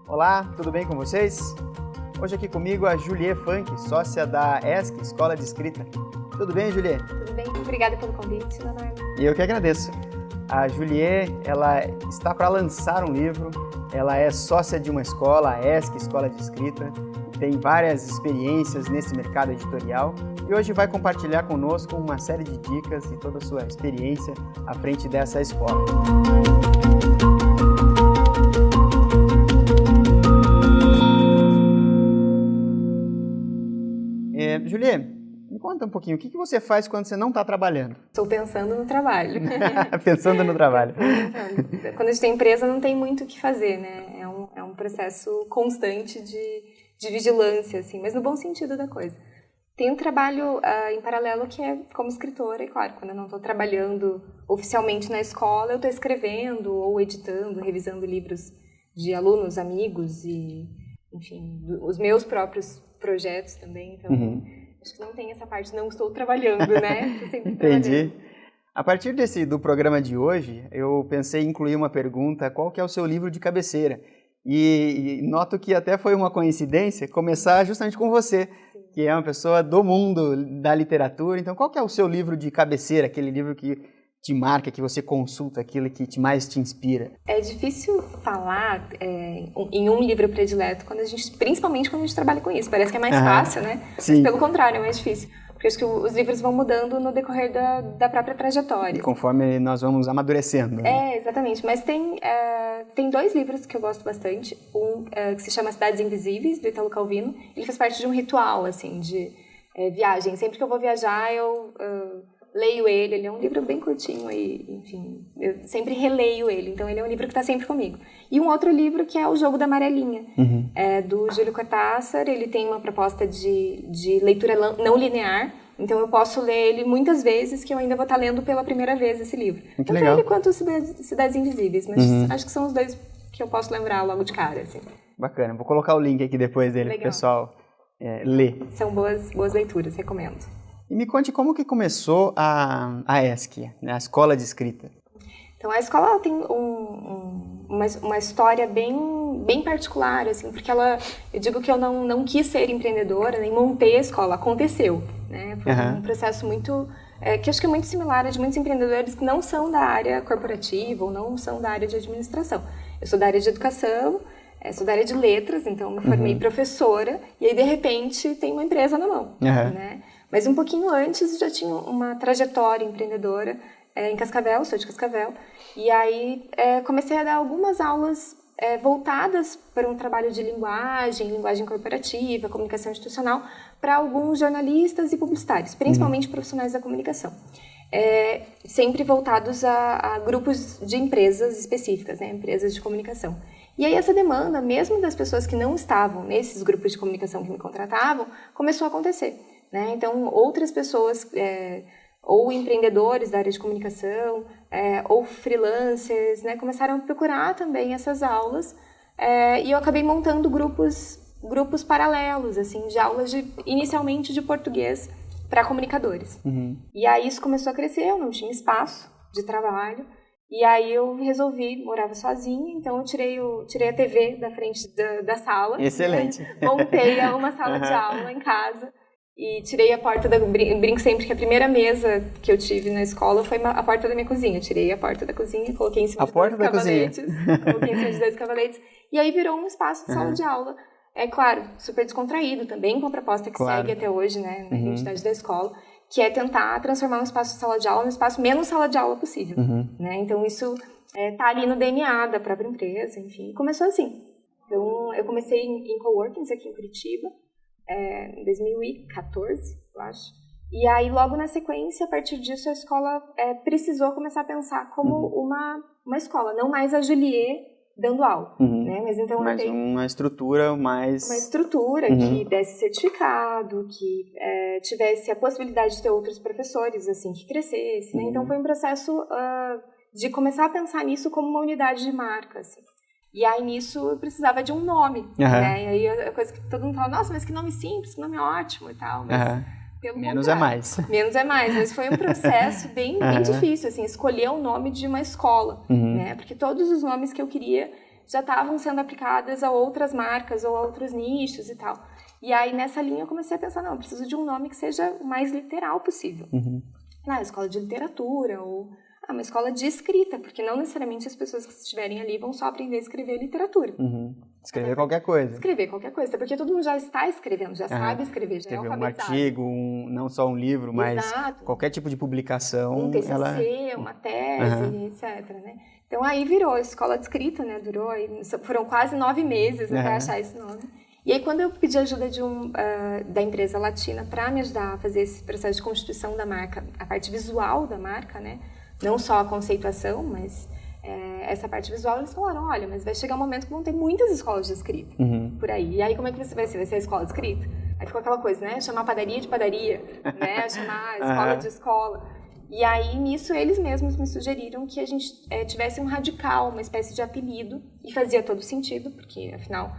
Olá, tudo bem com vocês? Hoje aqui comigo a Julie Funk, sócia da ESC, Escola de Escrita. Tudo bem, Julie? Tudo bem, obrigada pelo convite, Leonardo. E eu que agradeço. A Julie, ela está para lançar um livro, ela é sócia de uma escola, a ESC, Escola de Escrita, tem várias experiências nesse mercado editorial e hoje vai compartilhar conosco uma série de dicas e toda a sua experiência à frente dessa escola. Julie, me conta um pouquinho, o que você faz quando você não está trabalhando? Estou pensando no trabalho. Pensando no trabalho. Quando a gente tem empresa, não tem muito o que fazer, né? É um processo constante de vigilância, assim, mas no bom sentido da coisa. Tem um trabalho em paralelo que é como escritora, e claro, quando eu não estou trabalhando oficialmente na escola, eu estou escrevendo ou editando, revisando livros de alunos, amigos e, enfim, os meus próprios projetos também, então acho que não tem essa parte, não estou trabalhando, né? Estou sempre Entendi. A partir do programa de hoje, eu pensei em incluir uma pergunta, qual que é o seu livro de cabeceira? E noto que até foi uma coincidência começar justamente com você, que é uma pessoa do mundo da literatura, então qual que é o seu livro de cabeceira, aquele livro que te marca, que você consulta, aquilo que mais te inspira? É difícil falar em um livro predileto, principalmente quando a gente trabalha com isso. Parece que é mais fácil, né? Sim. Mas pelo contrário, é mais difícil. Porque acho que os livros vão mudando no decorrer da própria trajetória. Conforme nós vamos amadurecendo. Né? Exatamente. Mas tem dois livros que eu gosto bastante. Um que se chama Cidades Invisíveis, do Italo Calvino. Ele faz parte de um ritual, assim, de viagem. Sempre que eu vou viajar, eu leio ele. Ele é um livro bem curtinho e, enfim, eu sempre releio ele. Então, ele é um livro que está sempre comigo. E um outro livro que é O Jogo da Amarelinha, do Júlio Cortázar. Ele tem uma proposta de leitura não linear. Então, eu posso ler ele muitas vezes, que eu ainda vou estar lendo pela primeira vez esse livro. Tanto ele quanto Cidades Invisíveis. Mas acho que são os dois que eu posso lembrar logo de cara. Assim. Bacana. Vou colocar o link aqui depois dele para o pessoal ler. São boas leituras, recomendo. E me conte como que começou a ESC, né, a Escola de Escrita. Então, a escola ela tem uma história bem particular, assim, porque eu digo que eu não quis ser empreendedora, nem montei a escola, aconteceu, né? Foi um processo muito, que acho que é muito similar a de muitos empreendedores que não são da área corporativa ou não são da área de administração. Eu sou da área de educação, sou da área de letras, então me formei professora, e aí, de repente, tem uma empresa na mão, né? Mas um pouquinho antes já tinha uma trajetória empreendedora em Cascavel, sou de Cascavel, e aí comecei a dar algumas aulas voltadas para um trabalho de linguagem corporativa, comunicação institucional, para alguns jornalistas e publicitários, principalmente profissionais da comunicação. Sempre voltados a grupos de empresas específicas, né, empresas de comunicação. E aí essa demanda, mesmo das pessoas que não estavam nesses grupos de comunicação que me contratavam, começou a acontecer. Né? Então, outras pessoas, ou empreendedores da área de comunicação, ou freelancers, né, começaram a procurar também essas aulas, e eu acabei montando grupos paralelos, assim, de aulas inicialmente de português para comunicadores. E aí isso começou a crescer, eu não tinha espaço de trabalho, e aí eu morava sozinha, então eu tirei a TV da frente da sala. Excelente. Né? Montei uma sala de aula em casa. E tirei a porta brinco sempre que a primeira mesa que eu tive na escola foi a porta da minha cozinha. Tirei a porta da cozinha, coloquei em cima de dois cavaletes. Coloquei em cima de 2 cavaletes. E aí virou um espaço de sala de aula. É claro, super descontraído também, com a proposta que segue até hoje, né, na identidade da escola, que é tentar transformar um espaço de sala de aula num espaço menos sala de aula possível. Né? Então isso tá ali no DNA da própria empresa, enfim. Começou assim. Então eu comecei em coworkings aqui em Curitiba, em 2014, eu acho. E aí, logo na sequência, a partir disso, a escola precisou começar a pensar como uma escola, não mais a Julie dando aula. Né? Mas então mais uma estrutura mais... Uma estrutura que desse certificado, que tivesse a possibilidade de ter outros professores, assim, que crescesse. Né? Então, foi um processo de começar a pensar nisso como uma unidade de marca, assim. E aí, nisso, eu precisava de um nome, né? E aí, a coisa que todo mundo fala, nossa, mas que nome simples, que nome ótimo e tal. Mas, menos é mais. Menos é mais, mas foi um processo bem difícil, assim, escolher o nome de uma escola, né? Porque todos os nomes que eu queria já estavam sendo aplicadas a outras marcas ou a outros nichos e tal. E aí, nessa linha, eu comecei a pensar, não, eu preciso de um nome que seja o mais literal possível. Escola de literatura ou uma escola de escrita, porque não necessariamente as pessoas que estiverem ali vão só aprender a escrever literatura. Escrever qualquer coisa. Escrever qualquer coisa, até porque todo mundo já está escrevendo, já sabe escrever, já escrever é alfabetizado. um artigo, não só um livro, mas qualquer tipo de publicação. Um TCC, uma tese, etc. Né? Então aí virou escola de escrita, né? Durou, foram quase 9 meses até achar esse nome. E aí, quando eu pedi ajuda da empresa latina para me ajudar a fazer esse processo de constituição da marca, a parte visual da marca, né? Não só a conceituação, mas essa parte visual, eles falaram, olha, mas vai chegar um momento que vão ter muitas escolas de escrita por aí. E aí, como é que você vai ser? Vai ser a escola de escrita? Aí ficou aquela coisa, né? Chamar padaria de padaria, né? Chamar escola de escola. E aí, nisso, eles mesmos me sugeriram que a gente tivesse um radical, uma espécie de apelido, e fazia todo sentido, porque, afinal...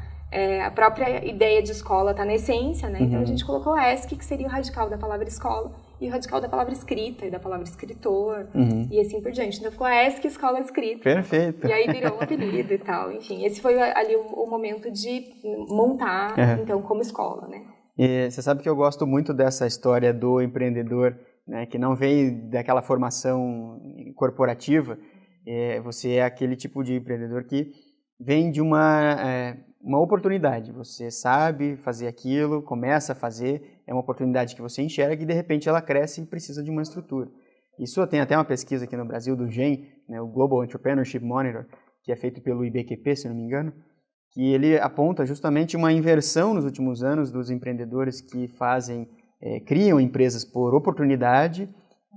a própria ideia de escola está na essência, né? Então a gente colocou ESC, que seria o radical da palavra escola, e o radical da palavra escrita, e da palavra escritor, e assim por diante. Então ficou ESC, escola escrita. Perfeito. E aí virou um apelido e tal. Enfim, esse foi ali o momento de montar, então, como escola, né? E você sabe que eu gosto muito dessa história do empreendedor, né? Que não vem daquela formação corporativa. Você é aquele tipo de empreendedor que vem de uma oportunidade, você sabe fazer aquilo, começa a fazer, é uma oportunidade que você enxerga e de repente ela cresce e precisa de uma estrutura. Isso tem até uma pesquisa aqui no Brasil do GEM, né, o Global Entrepreneurship Monitor, que é feito pelo IBQP, se não me engano, que ele aponta justamente uma inversão nos últimos anos dos empreendedores que criam empresas por oportunidade,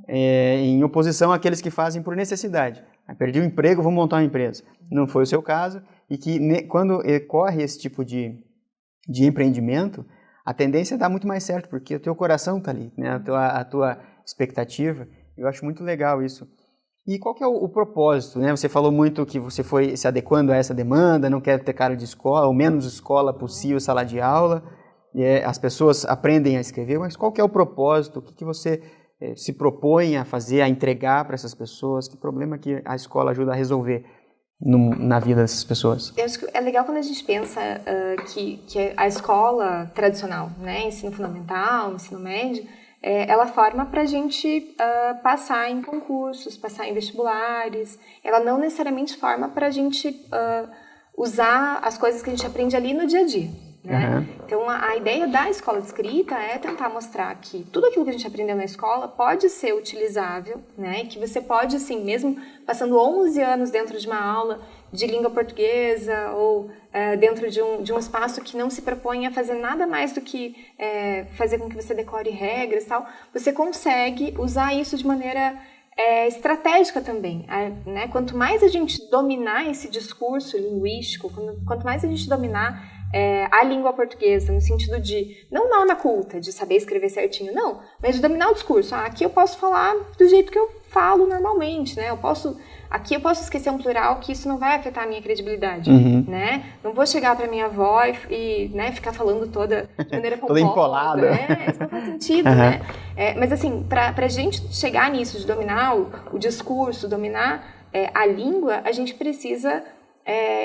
em oposição àqueles que fazem por necessidade. Perdi o emprego, vou montar uma empresa. Não foi o seu caso, e que quando corre esse tipo de empreendimento, a tendência é dar muito mais certo, porque o teu coração está ali, né? a tua expectativa. Eu acho muito legal isso. E qual que é o propósito, né? Você falou muito que você foi se adequando a essa demanda, não quer ter cara de escola, ou menos escola possível, sala de aula, as pessoas aprendem a escrever, mas qual que é o propósito? O que você se propõe a fazer, a entregar para essas pessoas? Que problema que a escola ajuda a resolver na vida dessas pessoas? Eu acho que é legal quando a gente pensa que a escola tradicional, né, ensino fundamental, ensino médio, ela forma para a gente passar em concursos, passar em vestibulares. Ela não necessariamente forma para a gente usar as coisas que a gente aprende ali no dia a dia. Né? Então, a ideia da escola de escrita é tentar mostrar que tudo aquilo que a gente aprendeu na escola pode ser utilizável, né? Que você pode, assim, mesmo passando 11 anos dentro de uma aula de língua portuguesa ou dentro de um espaço que não se propõe a fazer nada mais do que fazer com que você decore regras e tal, você consegue usar isso de maneira estratégica também, né? Quanto mais a gente dominar esse discurso linguístico, quanto mais a gente dominar a língua portuguesa, no sentido de, não norma culta, de saber escrever certinho, não, mas de dominar o discurso. Aqui eu posso falar do jeito que eu falo normalmente, né? Aqui eu posso esquecer um plural, que isso não vai afetar a minha credibilidade, né? Não vou chegar para minha avó e né, ficar falando toda de maneira pomposa. Toda empolada. Isso não faz sentido, né? Mas assim, para a gente chegar nisso, de dominar o discurso, dominar a língua, a gente precisa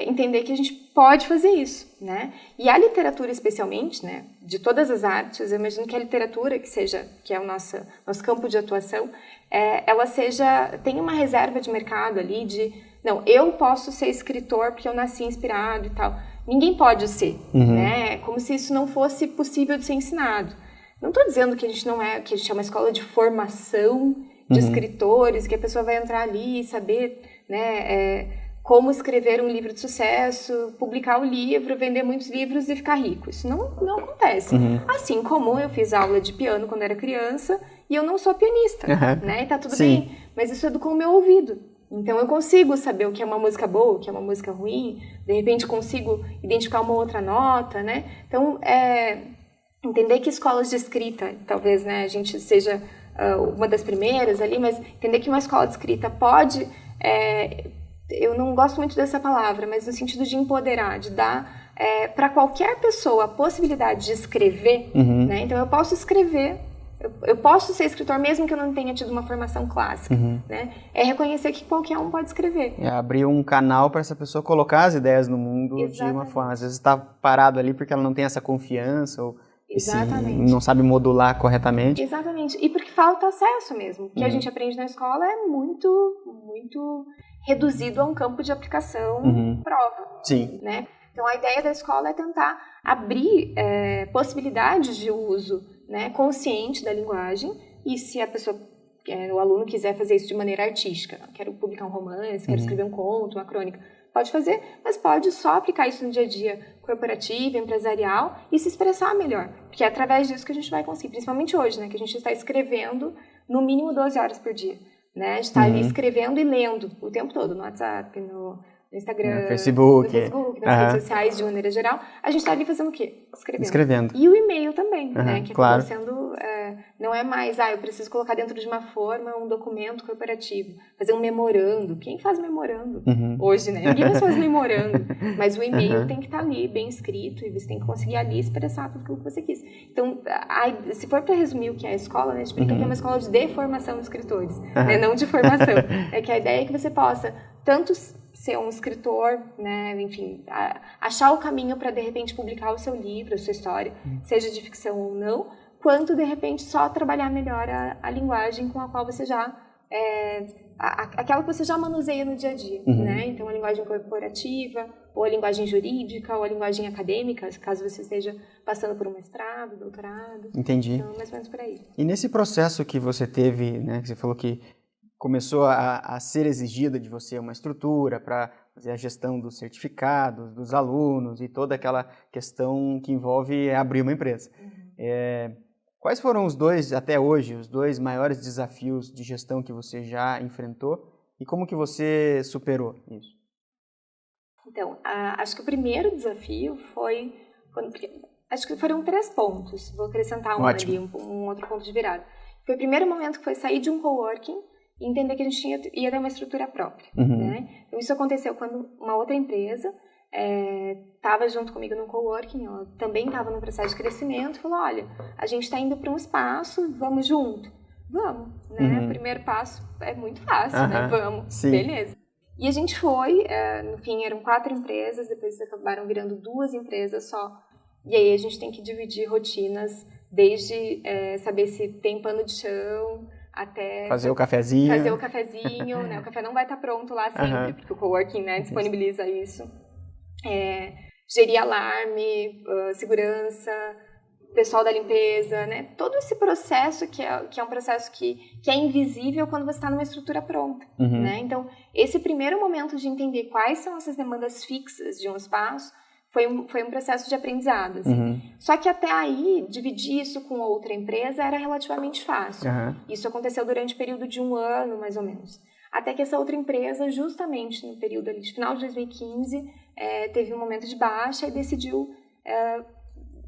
entender que a gente pode fazer isso, né? E a literatura especialmente, né, de todas as artes, eu imagino que a literatura, que é o nosso campo de atuação, tenha uma reserva de mercado ali de, não, eu posso ser escritor porque eu nasci inspirado e tal. Ninguém pode ser, né? Como se isso não fosse possível de ser ensinado. Não estou dizendo que a gente é uma escola de formação de escritores, que a pessoa vai entrar ali e saber, né, como escrever um livro de sucesso, publicar o livro, vender muitos livros e ficar rico. Isso não acontece. Assim como eu fiz aula de piano quando era criança e eu não sou pianista, né? E tá tudo bem, mas isso educou o meu ouvido. Então eu consigo saber o que é uma música boa, o que é uma música ruim, de repente consigo identificar uma outra nota, né? Então, entender que escolas de escrita, talvez, né, a gente seja uma das primeiras ali, mas entender que uma escola de escrita pode... eu não gosto muito dessa palavra, mas no sentido de empoderar, de dar para qualquer pessoa a possibilidade de escrever, né? Então eu posso escrever eu posso ser escritor mesmo que eu não tenha tido uma formação clássica, né? É reconhecer que qualquer um pode escrever. É abrir um canal para essa pessoa colocar as ideias no mundo de uma forma. Às vezes está parado ali porque ela não tem essa confiança ou não sabe modular corretamente. Exatamente. E porque falta acesso mesmo. O que a gente aprende na escola é muito, muito reduzido a um campo de aplicação prova. Sim. Né? Então, a ideia da escola é tentar abrir possibilidades de uso, né, consciente da linguagem, e se a pessoa, o aluno quiser fazer isso de maneira artística, quero publicar um romance, quero escrever um conto, uma crônica, pode fazer, mas pode só aplicar isso no dia a dia corporativo, empresarial e se expressar melhor, porque é através disso que a gente vai conseguir, principalmente hoje, né, que a gente está escrevendo no mínimo 12 horas por dia, né, a gente está ali escrevendo e lendo o tempo todo, no WhatsApp, no Instagram, no Facebook, nas redes sociais de maneira geral, a gente está ali fazendo o quê? Escrevendo. E o e-mail também, né? Que claro. acabou sendo, não é mais, eu preciso colocar dentro de uma forma um documento corporativo, fazer um memorando. Quem faz memorando hoje, né? Ninguém mais faz memorando, mas o e-mail tem que estar ali, bem escrito, e você tem que conseguir ali expressar tudo aquilo que você quis. Então, se for para resumir o que é a escola, né? A gente brinca que é uma escola de deformação de escritores, né? Não de formação. É que a ideia é que você possa tanto ser um escritor, né, enfim, achar o caminho para, de repente, publicar o seu livro, a sua história, seja de ficção ou não, quanto, de repente, só trabalhar melhor a linguagem com a qual você já... aquela que você já manuseia no dia a dia, né? Então, a linguagem corporativa, ou a linguagem jurídica, ou a linguagem acadêmica, caso você esteja passando por um mestrado, doutorado. Entendi. Então, mais ou menos por aí. E nesse processo que você teve, né, que você falou que começou a ser exigida de você uma estrutura para fazer a gestão dos certificados, dos alunos e toda aquela questão que envolve abrir uma empresa. Quais foram até hoje, os dois maiores desafios de gestão que você já enfrentou e como que você superou isso? Então, acho que o primeiro desafio foi... acho que foram 3 pontos, vou acrescentar um outro ponto de virada. Foi o primeiro momento que foi sair de um coworking e entender que a gente ia ter uma estrutura própria. Né? Então, isso aconteceu quando uma outra empresa estava junto comigo no coworking, ela também estava no processo de crescimento, e falou, olha, a gente está indo para um espaço, vamos junto? Vamos, né? O primeiro passo é muito fácil, né? Vamos, sim. Beleza. E a gente foi, no fim eram 4 empresas, depois acabaram virando 2 empresas só, e aí a gente tem que dividir rotinas, desde saber se tem pano de chão, até fazer o cafezinho, né? O café não vai estar pronto lá sempre, porque o coworking, né, disponibiliza isso. Gerir alarme, segurança, pessoal da limpeza, né? Todo esse processo que é um processo que é invisível quando você está numa estrutura pronta, né? Então, esse primeiro momento de entender quais são essas demandas fixas de um espaço foi um processo de aprendizado, assim. Só que até aí, dividir isso com outra empresa era relativamente fácil. Isso aconteceu durante o período de 1 ano, mais ou menos. Até que essa outra empresa, justamente no período ali de final de 2015, teve um momento de baixa e decidiu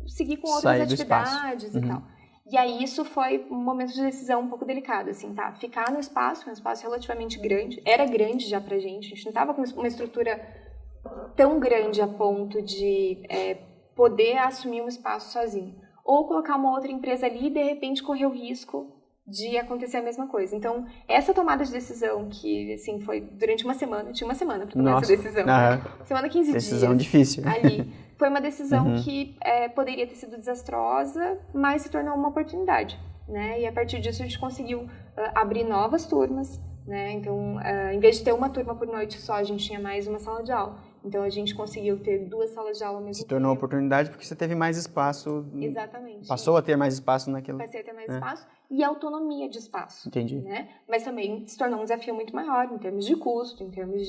seguir com outras atividades e tal. E aí isso foi um momento de decisão um pouco delicado, assim, tá? Ficar no espaço, um espaço relativamente grande, era grande já pra gente, a gente não tava com uma estrutura tão grande a ponto de poder assumir um espaço sozinho. Ou colocar uma outra empresa ali e, de repente, correr o risco de acontecer a mesma coisa. Então, essa tomada de decisão que, assim, foi durante uma semana, tinha uma semana para tomar essa decisão. Semana, 15 decisão dias. Difícil. Ali. Foi uma decisão que poderia ter sido desastrosa, mas se tornou uma oportunidade, né? E a partir disso a gente conseguiu abrir novas turmas, né? Então, em vez de ter uma turma por noite só, a gente tinha mais uma sala de aula. Então, a gente conseguiu ter 2 salas de aula ao mesmo tempo. Se tornou uma oportunidade porque você teve mais espaço. Exatamente. Passou a ter mais espaço naquilo. Passei a ter mais espaço e autonomia de espaço. Entendi. Né? Mas também se tornou um desafio muito maior em termos de custo, em termos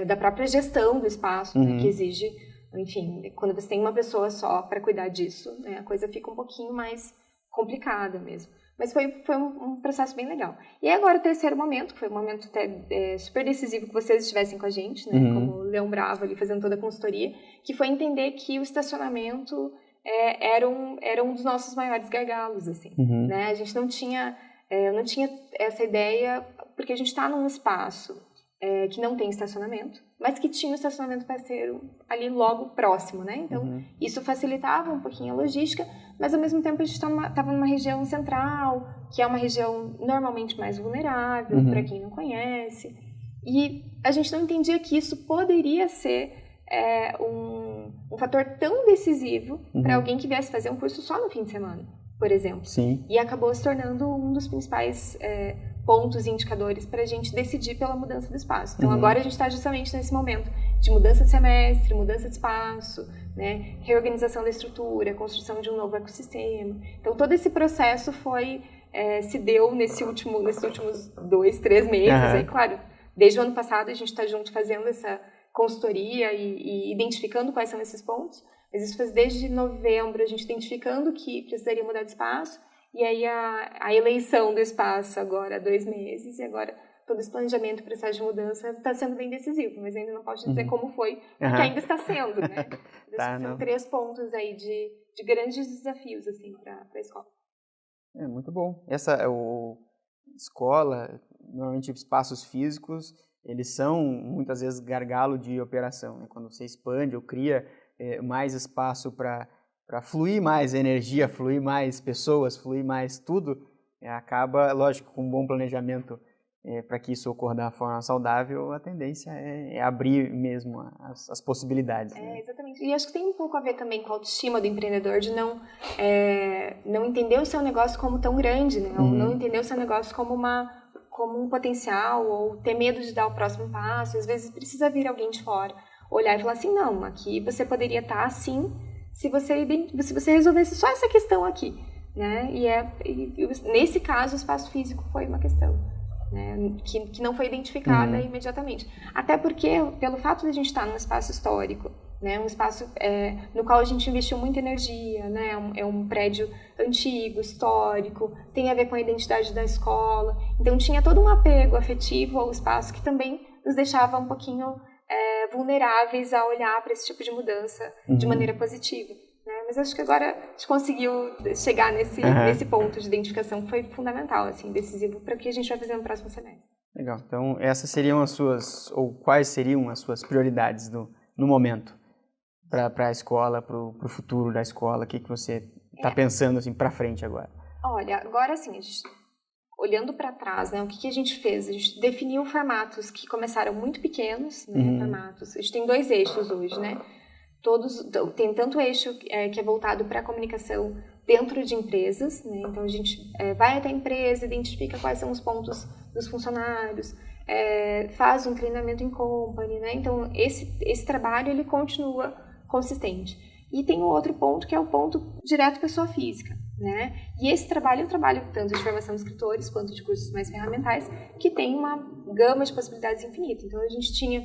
da própria gestão do espaço, né, que exige, enfim, quando você tem uma pessoa só para cuidar disso, né, a coisa fica um pouquinho mais complicada mesmo. Mas foi um processo bem legal. E agora o terceiro momento, que foi um momento até super decisivo que vocês estivessem com a gente, né, como o Leão Bravo ali fazendo toda a consultoria, que foi entender que o estacionamento era um dos nossos maiores gargalos, assim, né? A gente não tinha essa ideia, porque a gente está num espaço que não tem estacionamento, mas que tinha o estacionamento parceiro ali logo próximo, né? Então, isso facilitava um pouquinho a logística, mas ao mesmo tempo a gente estava numa região central, que é uma região normalmente mais vulnerável, para quem não conhece, e a gente não entendia que isso poderia ser um fator tão decisivo para alguém que viesse fazer um curso só no fim de semana, por exemplo. Sim. E acabou se tornando um dos principais pontos e indicadores para a gente decidir pela mudança do espaço. Então, agora a gente está justamente nesse momento de mudança de semestre, mudança de espaço, né, reorganização da estrutura, construção de um novo ecossistema. Então, todo esse processo se deu nesses últimos 2, 3 meses. Aí, claro, desde o ano passado a gente está junto fazendo essa consultoria e identificando quais são esses pontos. Mas isso faz desde novembro a gente identificando que precisaria mudar de espaço. E aí a eleição do espaço agora há 2 meses, e agora todo esse planejamento, processo de mudança está sendo bem decisivo, mas ainda não posso dizer como foi, porque ainda está sendo, né? São 3 pontos aí de grandes desafios, assim, para a escola. Muito bom. Escola, normalmente espaços físicos, eles são muitas vezes gargalo de operação, né? Quando você expande ou cria mais espaço para fluir mais energia, fluir mais pessoas, fluir mais tudo, acaba, lógico, com um bom planejamento para que isso ocorra da forma saudável, a tendência é abrir mesmo as possibilidades. Né? Exatamente. E acho que tem um pouco a ver também com a autoestima do empreendedor, de não entender o seu negócio como tão grande, né? Ou não entender o seu negócio como um potencial, ou ter medo de dar o próximo passo. Às vezes precisa vir alguém de fora, olhar e falar assim, não, aqui você poderia estar assim, se você resolvesse só essa questão aqui, né? E nesse caso, o espaço físico foi uma questão, né? Que não foi identificada imediatamente. Até porque, pelo fato de a gente estar num espaço histórico, né? Um espaço no qual a gente investiu muita energia, né? É um prédio antigo, histórico, tem a ver com a identidade da escola. Então, tinha todo um apego afetivo ao espaço que também nos deixava um pouquinho vulneráveis a olhar para esse tipo de mudança de maneira positiva, né? Mas acho que agora a gente conseguiu chegar nesse ponto de identificação que foi fundamental, assim, decisivo para o que a gente vai fazer no próximo semestre. Legal. Então, essas seriam quais seriam as suas prioridades no momento para a escola, para o futuro da escola? O que você está pensando assim, para frente agora? Olha, agora assim, a gente, olhando para trás, né, o que a gente fez? A gente definiu formatos que começaram muito pequenos, né, formatos. A gente tem 2 eixos hoje, né? Tem tanto eixo que é voltado para a comunicação dentro de empresas, né? Então a gente vai até a empresa, identifica quais são os pontos dos funcionários, faz um treinamento em company, né? Então esse trabalho ele continua consistente. E tem um outro ponto que é o ponto direto pessoa física, né? E esse trabalho é um trabalho tanto de formação de escritores quanto de cursos mais ferramentais, que tem uma gama de possibilidades infinita. Então a gente tinha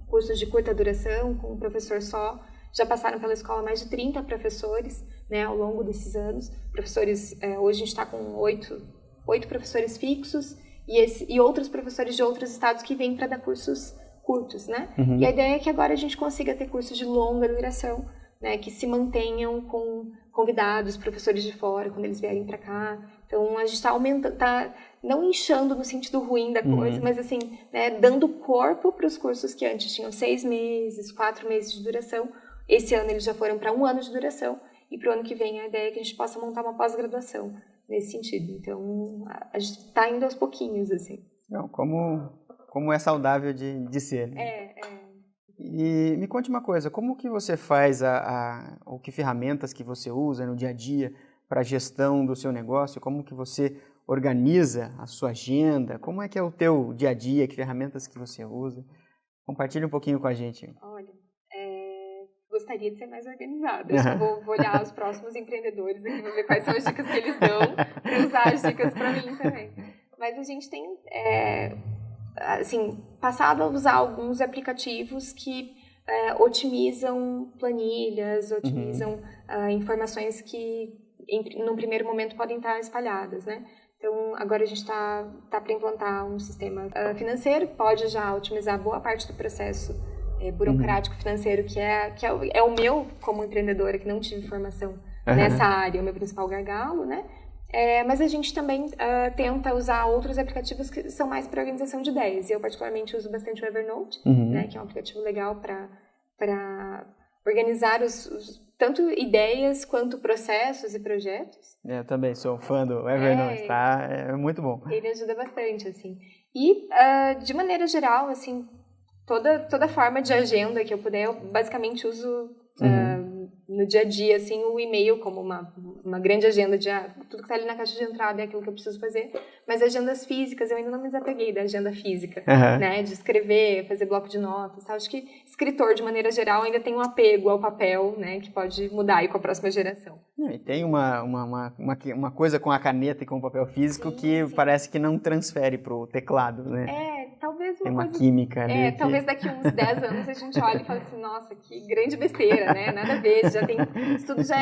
cursos de curta duração com um professor só, já passaram pela escola mais de 30 professores, né, ao longo desses anos. Professores, hoje a gente está com 8 professores fixos e outros professores de outros estados que vêm para dar cursos curtos, né? E a ideia é que agora a gente consiga ter cursos de longa duração, né, que se mantenham com convidados, professores de fora, quando eles vierem para cá. Então, a gente está aumentando, não inchando no sentido ruim da coisa, mas assim, né, dando corpo para os cursos que antes tinham 6 meses, 4 meses de duração. Esse ano eles já foram para 1 ano de duração, e para o ano que vem a ideia é que a gente possa montar uma pós-graduação nesse sentido. Então, a gente está indo aos pouquinhos, assim. Não, como é saudável de ser. Né? E me conte uma coisa, como que você faz, ou que ferramentas que você usa no dia a dia para a gestão do seu negócio? Como que você organiza a sua agenda? Como é que é o teu dia a dia? Que ferramentas que você usa? Compartilhe um pouquinho com a gente. Olha, gostaria de ser mais organizada. Acho que eu vou olhar os próximos empreendedores aqui, vou ver quais são as dicas que eles dão para usar as dicas para mim também. Mas a gente tem, assim, passado a usar alguns aplicativos que otimizam planilhas, otimizam informações que, num primeiro momento, podem estar espalhadas, né? Então, agora a gente está para implantar um sistema financeiro que pode já otimizar boa parte do processo burocrático financeiro, que é o meu, como empreendedora, que não tive formação nessa área, o meu principal gargalo, né? Mas a gente também tenta usar outros aplicativos que são mais para organização de ideias. Eu, particularmente, uso bastante o Evernote, né, que é um aplicativo legal para organizar tanto ideias quanto processos e projetos. Eu também sou fã do Evernote, tá? É muito bom. Ele ajuda bastante, assim. E, de maneira geral, assim, toda forma de agenda que eu puder, eu basicamente uso no dia a dia, assim, o e-mail como uma grande agenda de tudo que está ali na caixa de entrada é aquilo que eu preciso fazer. Mas agendas físicas, eu ainda não me desapeguei da agenda física, né? De escrever, fazer bloco de notas, tá? Acho que escritor, de maneira geral, ainda tem um apego ao papel, né? Que pode mudar aí com a próxima geração. E tem uma coisa com a caneta e com o papel físico que parece que não transfere para o teclado, né? Talvez tem uma química ali. Talvez daqui a uns 10 anos a gente olhe e fale assim, nossa, que grande besteira, né? Nada a ver, isso tudo já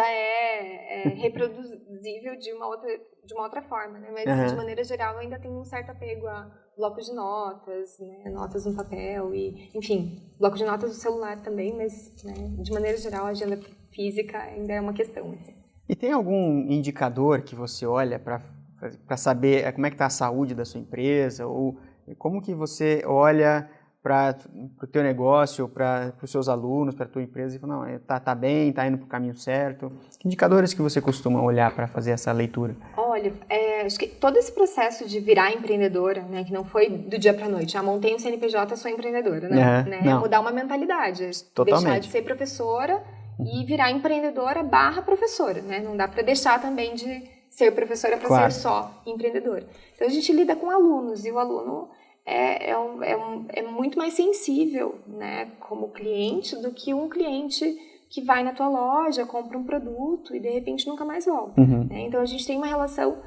é reproduzível de uma outra forma, né? Mas de maneira geral ainda tem um certo apego a bloco de notas, né? Notas no papel e, enfim, bloco de notas do celular também, mas, né, de maneira geral a agenda física ainda é uma questão. Assim. E tem algum indicador que você olha para saber como é que está a saúde da sua empresa ou como que você olha para o teu negócio, para os seus alunos, para a tua empresa e fala, não, tá bem, tá indo para o caminho certo? Que indicadores que você costuma olhar para fazer essa leitura? Olha, acho que todo esse processo de virar empreendedora, né, que não foi do dia para a noite, montei um CNPJ, sou empreendedora, né? Mudar uma mentalidade, totalmente. Deixar de ser professora e virar empreendedora / professora, né? Não dá para deixar também de ser professora para ser só empreendedora. Então a gente lida com alunos e o aluno é muito mais sensível, né, como cliente do que um cliente que vai na tua loja, compra um produto e de repente nunca mais volta. Né? Então a gente tem uma relação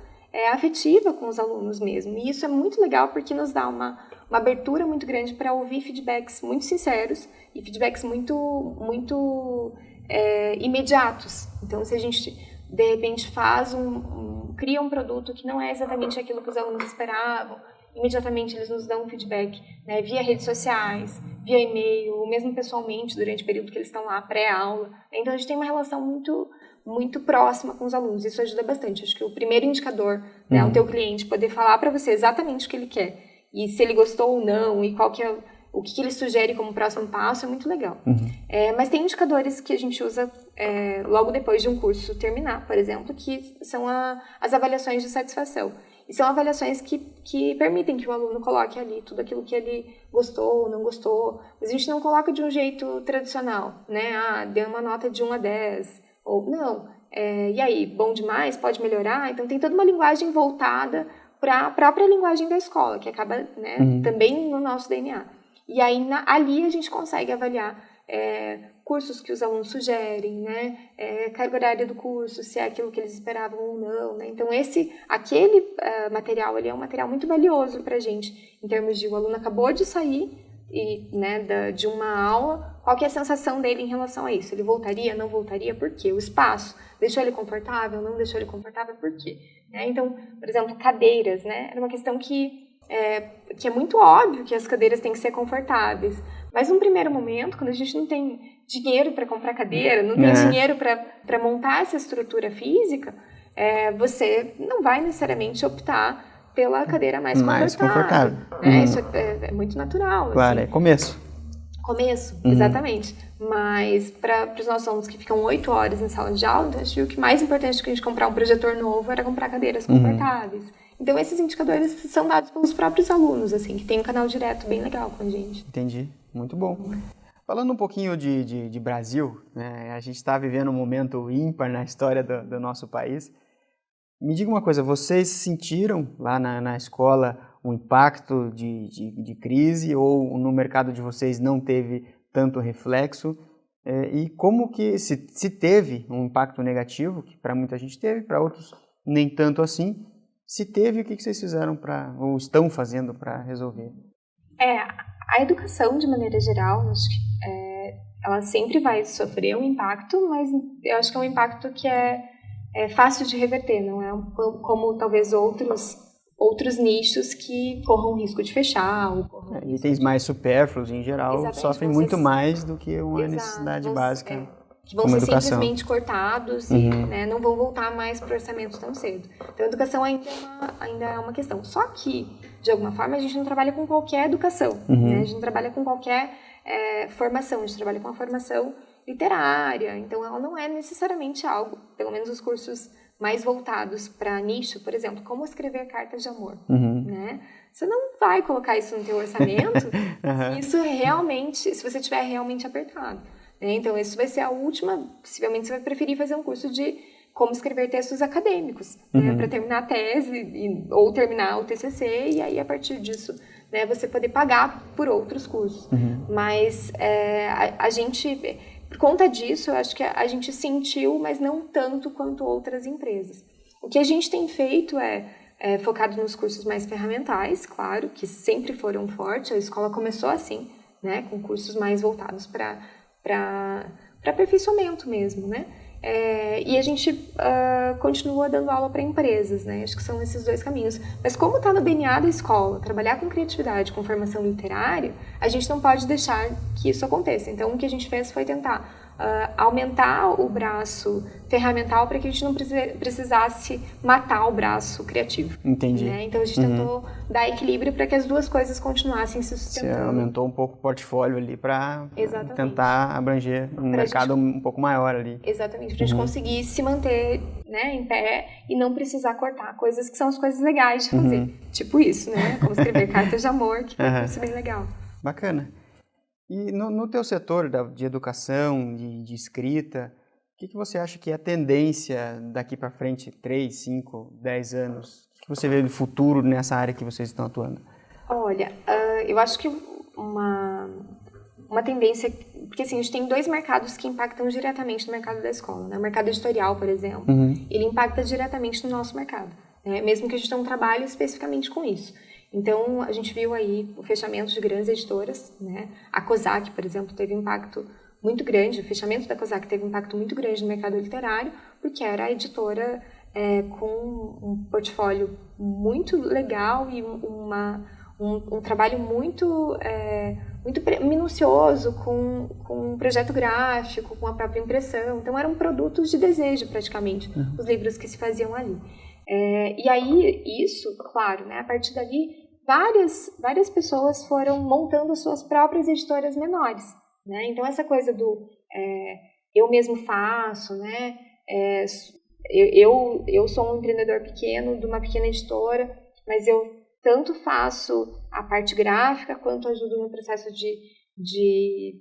afetiva com os alunos mesmo. E isso é muito legal porque nos dá uma abertura muito grande para ouvir feedbacks muito sinceros e feedbacks muito imediatos. Então se a gente de repente cria um produto que não é exatamente aquilo que os alunos esperavam, imediatamente eles nos dão um feedback, né, via redes sociais, via e-mail, ou mesmo pessoalmente durante o período que eles estão lá, pré-aula. Então a gente tem uma relação muito próxima com os alunos, isso ajuda bastante. Acho que o primeiro indicador, né, o teu cliente poder falar para você exatamente o que ele quer, e se ele gostou ou não, e o que ele sugere como próximo passo, é muito legal. Mas tem indicadores que a gente usa logo depois de um curso terminar, por exemplo, que são as avaliações de satisfação. E são avaliações que permitem que o aluno coloque ali tudo aquilo que ele gostou ou não gostou. Mas a gente não coloca de um jeito tradicional, né? Deu uma nota de 1 a 10. Ou, não, e aí, bom demais? Pode melhorar? Então, tem toda uma linguagem voltada para a própria linguagem da escola, que acaba, né, também no nosso DNA. E aí, ali a gente consegue avaliar cursos que os alunos sugerem, né? Carga horária do curso, se é aquilo que eles esperavam ou não, né? Então, aquele material ali é um material muito valioso para a gente, em termos de o aluno acabou de sair de uma aula, qual que é a sensação dele em relação a isso? Ele voltaria, não voltaria? Por quê? O espaço deixou ele confortável, não deixou ele confortável? Por quê? Então, por exemplo, cadeiras, né? Era uma questão que é muito óbvio que as cadeiras têm que ser confortáveis. Mas num primeiro momento, quando a gente não tem dinheiro para comprar cadeira, não tem dinheiro para montar essa estrutura física, você não vai necessariamente optar pela cadeira mais confortável. Isso é muito natural. Claro, assim. É começo. Exatamente. Mas para os nossos alunos que ficam 8 horas na sala de aula, então, acho que o que mais importante do que a gente comprar um projetor novo era comprar cadeiras confortáveis. Então, esses indicadores são dados pelos próprios alunos, assim, que tem um canal direto bem legal com a gente. Entendi. Muito bom. Falando um pouquinho de Brasil, né, a gente está vivendo um momento ímpar na história do nosso país. Me diga uma coisa, vocês sentiram lá na escola um impacto de crise ou no mercado de vocês não teve tanto reflexo? E como que, se teve um impacto negativo, que para muita gente teve, para outros nem tanto assim, se teve, o que vocês fizeram ou estão fazendo para resolver? A educação, de maneira geral, acho que ela sempre vai sofrer um impacto, mas eu acho que é um impacto que é fácil de reverter, não é como talvez outros nichos que corram risco de fechar. Itens mais supérfluos, em geral, sofrem muito mais do que uma necessidade básica. que vão ser simplesmente cortados e, né, não vão voltar mais para o orçamento tão cedo. Então, a educação ainda é uma questão. Só que, de alguma forma, a gente não trabalha com qualquer educação, né? A gente não trabalha com qualquer formação, a gente trabalha com a formação literária. Então, ela não é necessariamente algo, pelo menos os cursos mais voltados para nicho, por exemplo, como escrever cartas de amor, né? Você não vai colocar isso no teu orçamento se você tiver realmente apertado. Então, isso vai ser a última, possivelmente você vai preferir fazer um curso de como escrever textos acadêmicos, né, para terminar a tese ou terminar o TCC, e aí, a partir disso, né, você poder pagar por outros cursos. Mas a gente, por conta disso, eu acho que a gente sentiu, mas não tanto quanto outras empresas. O que a gente tem feito é focado nos cursos mais ferramentais, claro, que sempre foram fortes. A escola começou assim, né, com cursos mais voltados para aperfeiçoamento mesmo, né? E a gente continua dando aula para empresas, né? Acho que são esses dois caminhos. Mas como está no DNA da escola, trabalhar com criatividade, com formação literária, a gente não pode deixar que isso aconteça. Então, o que a gente fez foi tentar aumentar o braço ferramental para que a gente não precisasse matar o braço criativo. Entendi. Né? Então, a gente tentou dar equilíbrio para que as duas coisas continuassem se sustentando. Você aumentou um pouco o portfólio ali para tentar abranger um mercado um pouco maior ali. Exatamente, para a gente conseguir se manter, né, em pé e não precisar cortar coisas que são as coisas legais de fazer. Tipo isso, né? Como escrever cartas de amor, que vai ser bem legal. Bacana. E no teu setor de educação, de escrita, o que você acha que é a tendência daqui para frente, 3, 5, 10 anos? O que você vê do futuro nessa área que vocês estão atuando? Olha, eu acho que uma tendência... Porque, assim, a gente tem dois mercados que impactam diretamente no mercado da escola, né? O mercado editorial, por exemplo, ele impacta diretamente no nosso mercado, né? Mesmo que a gente não trabalhe especificamente com isso. Então, a gente viu aí o fechamento de grandes editoras, né? A COSAC, por exemplo, teve um impacto muito grande, o fechamento da COSAC teve um impacto muito grande no mercado literário, porque era a editora com um portfólio muito legal e um trabalho muito minucioso, com um projeto gráfico, com a própria impressão. Então, eram produtos de desejo, praticamente, os livros que se faziam ali. E aí, isso, claro, né, a partir dali, várias pessoas foram montando suas próprias editoras menores, né? Então, essa coisa do eu mesmo faço, né? Eu sou um empreendedor pequeno, de uma pequena editora, mas eu tanto faço a parte gráfica, quanto ajudo no processo de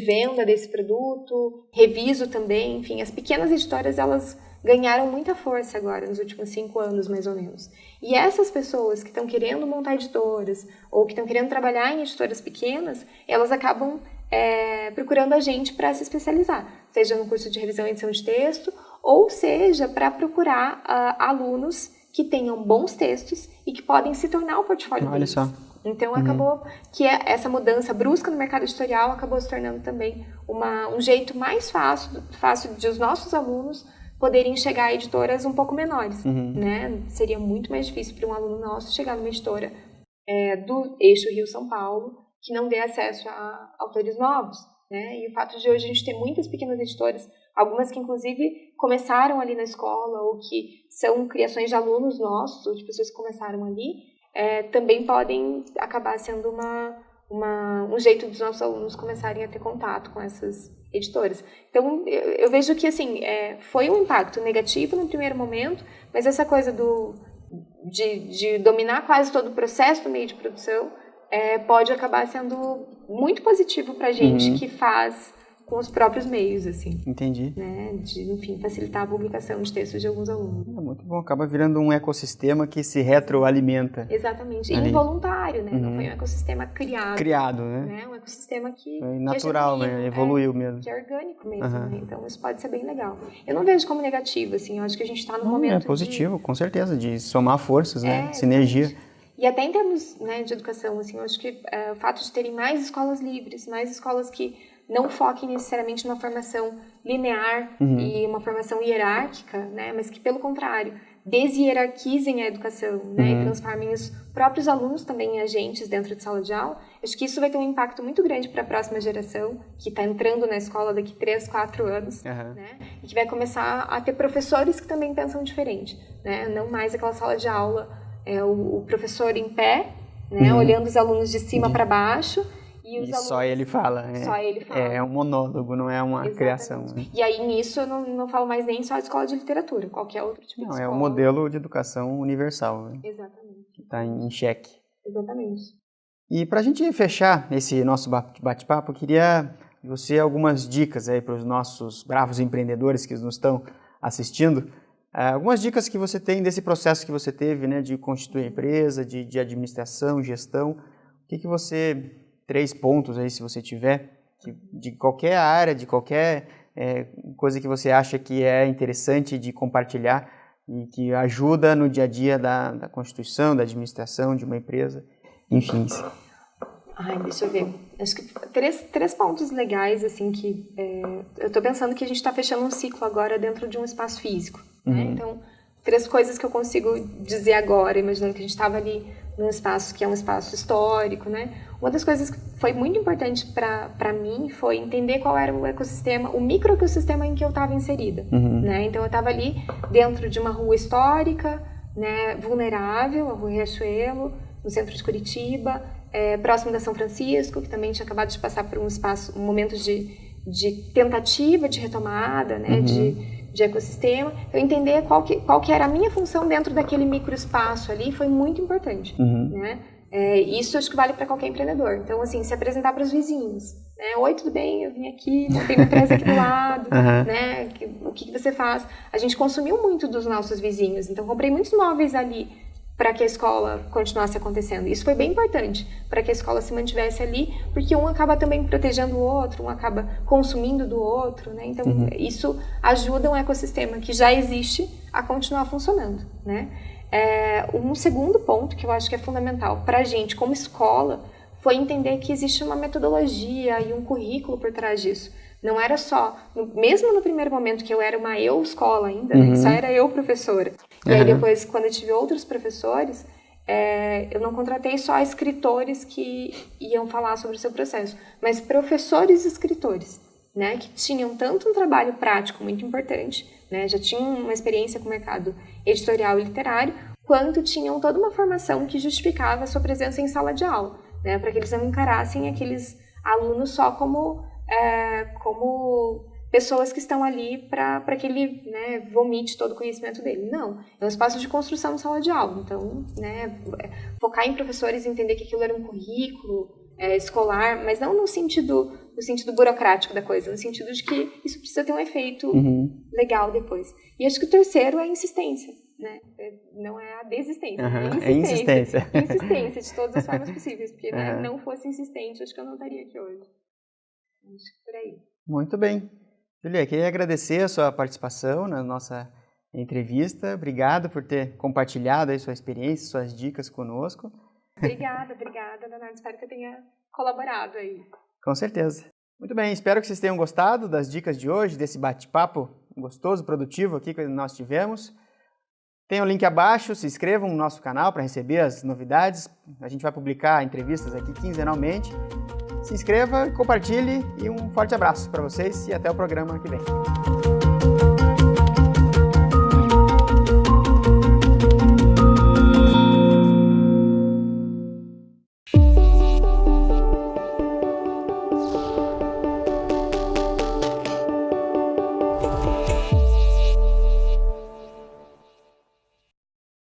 venda desse produto, reviso também, enfim, as pequenas editoras, elas ganharam muita força agora, nos últimos 5 anos, mais ou menos. E essas pessoas que estão querendo montar editoras, ou que estão querendo trabalhar em editoras pequenas, elas acabam procurando a gente para se especializar, seja no curso de revisão e edição de texto, ou seja, para procurar alunos que tenham bons textos e que podem se tornar o portfólio deles. Olha só. Então, acabou que essa mudança brusca no mercado editorial acabou se tornando também um jeito mais fácil de os nossos alunos poderem chegar a editoras um pouco menores, né? Seria muito mais difícil para um aluno nosso chegar numa editora do eixo Rio-São Paulo que não dê acesso a autores novos, né? E o fato de hoje a gente ter muitas pequenas editoras, algumas que inclusive começaram ali na escola ou que são criações de alunos nossos ou de pessoas que começaram ali, também podem acabar sendo um jeito dos nossos alunos começarem a ter contato com essas editoras. Então, eu vejo que, assim, foi um impacto negativo no primeiro momento, mas essa coisa de dominar quase todo o processo do meio de produção pode acabar sendo muito positivo para a gente que faz com os próprios meios, assim. Entendi. Né? Enfim, facilitar a publicação de textos de alguns alunos. Muito bom, acaba virando um ecossistema que se retroalimenta. Exatamente, e involuntário, né? Não foi um ecossistema criado, né? Um ecossistema que é natural, né? Evoluiu mesmo. Que é orgânico mesmo, né? Então isso pode ser bem legal. Eu não vejo como negativo, assim, eu acho que a gente está no momento é positivo, com certeza, de somar forças, né? Sinergia. E até em termos, né, de educação, assim, eu acho que o fato de terem mais escolas livres, mais escolas que não foquem necessariamente numa formação linear e uma formação hierárquica, né, mas que, pelo contrário, deshierarquizem a educação, né, e transformem os próprios alunos também em agentes dentro de sala de aula, acho que isso vai ter um impacto muito grande para a próxima geração, que está entrando na escola daqui 3, 4 anos, né, e que vai começar a ter professores que também pensam diferente, né, não mais aquela sala de aula, o professor em pé, né, olhando os alunos de cima para baixo, e os alunos, só ele fala. Só ele fala. É um monólogo, não é uma Exatamente. criação. Né? E aí, nisso, eu não falo mais nem só de escola de literatura, qualquer outro tipo de escola. É um modelo de educação universal. Né? Exatamente. Que está em xeque. Exatamente. E para a gente fechar esse nosso bate-papo, eu queria de você algumas dicas aí para os nossos bravos empreendedores que nos estão assistindo. Algumas dicas que você tem desse processo que você teve, né, de constituir a empresa, de administração, gestão. O que você... 3 pontos aí, se você tiver, de qualquer área, de qualquer coisa que você acha que é interessante de compartilhar e que ajuda no dia a dia da constituição, da administração de uma empresa, enfim. Deixa eu ver. Acho que 3 pontos legais, assim, que eu estou pensando que a gente está fechando um ciclo agora dentro de um espaço físico, né? Então, 3 coisas que eu consigo dizer agora, imaginando que a gente estava ali num espaço que é um espaço histórico, né? Uma das coisas que foi muito importante para mim foi entender qual era o ecossistema, o microecossistema em que eu estava inserida, né? Então, eu estava ali dentro de uma rua histórica, né, vulnerável, a Rua Riachuelo, no centro de Curitiba, próximo da São Francisco, que também tinha acabado de passar por um momento de tentativa de retomada, né, de ecossistema. Eu entender qual que era a minha função dentro daquele microespaço ali foi muito importante, né? Isso acho que vale para qualquer empreendedor. Então, assim, se apresentar para os vizinhos, né? Oi, tudo bem? Eu vim aqui, montei uma empresa aqui do lado, né? O que você faz? A gente consumiu muito dos nossos vizinhos, então comprei muitos móveis ali para que a escola continuasse acontecendo. Isso foi bem importante, para que a escola se mantivesse ali, porque um acaba também protegendo o outro, um acaba consumindo do outro, né? Então, isso ajuda um ecossistema que já existe a continuar funcionando, né? Um segundo ponto que eu acho que é fundamental para a gente, como escola, foi entender que existe uma metodologia e um currículo por trás disso. Não era só, mesmo no primeiro momento que eu era uma eu-escola ainda, né, só era eu professora. E aí depois, quando eu tive outros professores, eu não contratei só escritores que iam falar sobre o seu processo, mas professores e escritores, né, que tinham tanto um trabalho prático muito importante, né, já tinham uma experiência com o mercado editorial e literário, quanto tinham toda uma formação que justificava a sua presença em sala de aula, né, para que eles não encarassem aqueles alunos só como pessoas que estão ali para que ele, né, vomite todo o conhecimento dele. Não, é um espaço de construção de sala de aula. Então, né, focar em professores e entender que aquilo era um currículo escolar, mas não no sentido burocrático da coisa, no sentido de que isso precisa ter um efeito legal depois. E acho que o terceiro é a insistência, né? Não é a desistência, é a insistência. Insistência de todas as formas possíveis, porque né, não fosse insistente, acho que eu não estaria aqui hoje. Acho que por aí. Muito bem. Julia, queria agradecer a sua participação na nossa entrevista. Obrigado por ter compartilhado aí sua experiência, suas dicas conosco. Obrigada, Leonardo. Espero que eu tenha colaborado aí. Com certeza. Muito bem, espero que vocês tenham gostado das dicas de hoje, desse bate-papo gostoso, produtivo aqui que nós tivemos. Tem o link abaixo, se inscrevam no nosso canal para receber as novidades. A gente vai publicar entrevistas aqui quinzenalmente. Se inscreva, compartilhe e um forte abraço para vocês e até o programa que vem.